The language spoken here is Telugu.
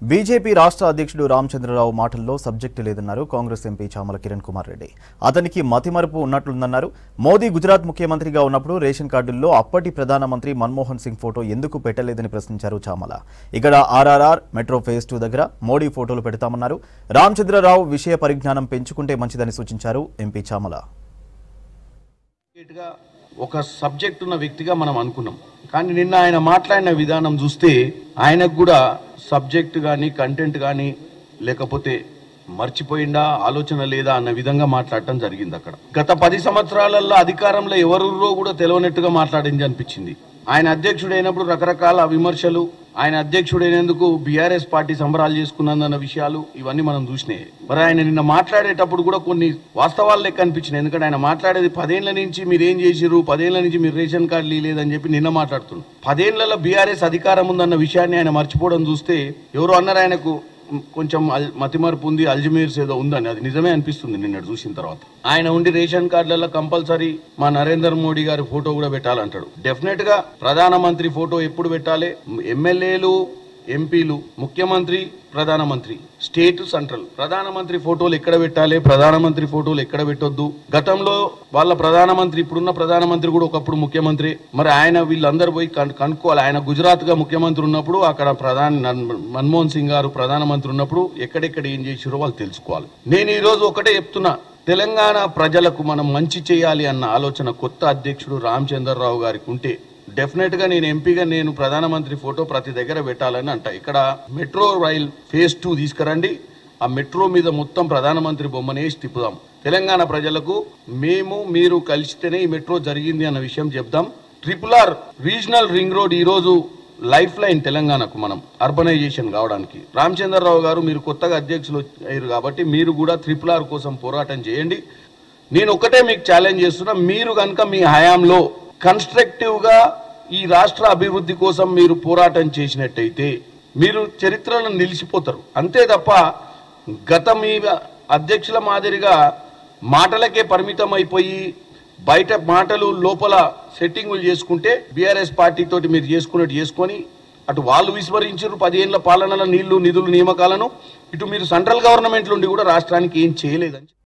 బీజేపీ రాష్ట్ర అధ్యక్షుడు రామచంద్రరావు మాటల్లో సబ్జెక్టు లేదన్నారు కాంగ్రెస్ ఎంపీ చామల కిరణ్ కుమార్ రెడ్డి. అతనికి మతిమరుపు ఉన్నట్లుందన్నారు. మోదీ గుజరాత్ ముఖ్యమంత్రిగా ఉన్నప్పుడు రేషన్ కార్డుల్లో అప్పటి ప్రధానమంత్రి మన్మోహన్ సింగ్ ఫోటో ఎందుకు పెట్టలేదని ప్రశ్నించారు చామల. ఇక్కడ ఆర్ఆర్ఆర్ మెట్రో ఫేజ్ 2 దగ్గర మోడీ ఫోటోలు పెడతామన్నారు. రామచంద్రరావు విషయ పరిజ్ఞానం పెంచుకుంటే మంచిదని సూచించారు ఎంపీ చామల. ఒక సబ్జెక్ట్ ఉన్న వ్యక్తిగా మనం అనుకున్నాం, కానీ నిన్న ఆయన మాట్లాడిన విధానం చూస్తే ఆయనకు కూడా సబ్జెక్ట్ కానీ కంటెంట్ కానీ లేకపోతే మర్చిపోయిందా ఆలోచన లేదా అన్న విధంగా మాట్లాడటం జరిగింది. అక్కడ గత 10 సంవత్సరాలలో అధికారంలో ఎవరురో కూడా తెలియనట్టుగా మాట్లాడింది అనిపించింది. ఆయన అధ్యక్షుడైనప్పుడు రకరకాల విమర్శలు, ఆయన అధ్యక్షుడైనందుకు బీఆర్ఎస్ పార్టీ సంబరాలు చేసుకున్నదన్న విషయాలు ఇవన్నీ మనం చూసినాయి. మరి ఆయన నిన్న మాట్లాడేటప్పుడు కూడా కొన్ని వాస్తవాలు లెక్క అనిపించినాయి. ఎందుకంటే ఆయన మాట్లాడేది 10 ఏళ్ల నుంచి మీరు ఏం చేసిరు, 10 ఏళ్ల నుంచి మీరు రేషన్ కార్డు లేదని చెప్పి నిన్న మాట్లాడుతున్నారు. 10 ఏళ్లలో బీఆర్ఎస్ అధికారం ఉందన్న విషయాన్ని ఆయన మర్చిపోవడం చూస్తే ఎవరు అన్నారు ఆయనకు కొంచెం మతిమరుపు ఉంది, అల్జిమేర్స్ ఏదో ఉందని. అది నిజమే అనిపిస్తుంది నిన్న చూసిన తర్వాత. ఆయన ఉండి రేషన్ కార్డులలో కంపల్సరీ మా నరేంద్ర మోడీ గారి ఫోటో కూడా పెట్టాలంటాడు. డెఫినెట్ గా ప్రధానమంత్రి ఫోటో ఎప్పుడు పెట్టాలి? ఎమ్మెల్యేలు, ఎంపీలు, ముఖ్యమంత్రి, ప్రధానమంత్రి, స్టేట్, సెంట్రల్ ప్రధానమంత్రి ఫోటోలు ఎక్కడ పెట్టాలి, ప్రధానమంత్రి ఫోటోలు ఎక్కడ పెట్టొద్దు. గతంలో వాళ్ళ ప్రధానమంత్రి, ఇప్పుడున్న ప్రధానమంత్రి కూడా ఒకప్పుడు ముఖ్యమంత్రి. మరి ఆయన వీళ్ళందరూ పోయి కనుక్కోవాలి. ఆయన గుజరాత్ గా ముఖ్యమంత్రి ఉన్నప్పుడు అక్కడ మన్మోహన్ సింగ్ గారు ప్రధానమంత్రి ఉన్నప్పుడు ఎక్కడెక్కడ ఏం చేసిరో వాళ్ళు తెలుసుకోవాలి. నేను ఈ రోజు ఒకటే చెప్తున్నా, తెలంగాణ ప్రజలకు మనం మంచి చేయాలి అన్న ఆలోచన కొత్త అధ్యక్షుడు రామచంద్రరావు గారికి ఉంటే డెఫినెట్ గా నేను ఎంపీగా నేను ప్రధానమంత్రి ఫోటో ప్రతి దగ్గర పెట్టాలని అంట. ఇక్కడ మెట్రో రైల్ ఫేజ్ 2 తీసుకురండి, ఆ మెట్రో మీద మొత్తం ప్రధానమంత్రి బొమ్మనేసి తిప్పుదాం. తెలంగాణ ప్రజలకు మేము మీరు కలిసితేనే ఈ మెట్రో జరిగింది అన్న విషయం చెప్దాం. RRR రీజనల్ రింగ్ రోడ్ ఈ రోజు లైఫ్ లైన్ తెలంగాణకు, మనం అర్బనైజేషన్ కావడానికి. రామచంద్రరావు గారు మీరు కొత్తగా అధ్యక్షులు అయ్యారు కాబట్టి మీరు కూడా RRR కోసం పోరాటం చేయండి. నేను ఒకటే మీకు ఛాలెంజ్ చేస్తున్నా, మీరు కనుక మీ హయాంలో కన్స్ట్రక్టివ్ గా ఈ రాష్ట్ర అభివృద్ధి కోసం మీరు పోరాటం చేసినట్టయితే మీరు చరిత్రలో నిలిచిపోతారు. అంతే తప్ప గత మీ అధ్యక్షుల మాదిరిగా మాటలకే పరిమితం అయిపోయి బయట మాటలు లోపల సెట్టింగులు చేసుకుంటే బీఆర్ఎస్ పార్టీ తోటి మీరు చేసుకున్నట్టు చేసుకొని అటు వాళ్ళు విస్మరించారు 10 ఏళ్ల పాలనల నీళ్లు నిధులు నియామకాలను, ఇటు మీరు సెంట్రల్ గవర్నమెంట్ నుండి కూడా రాష్ట్రానికి ఏం చేయలేదని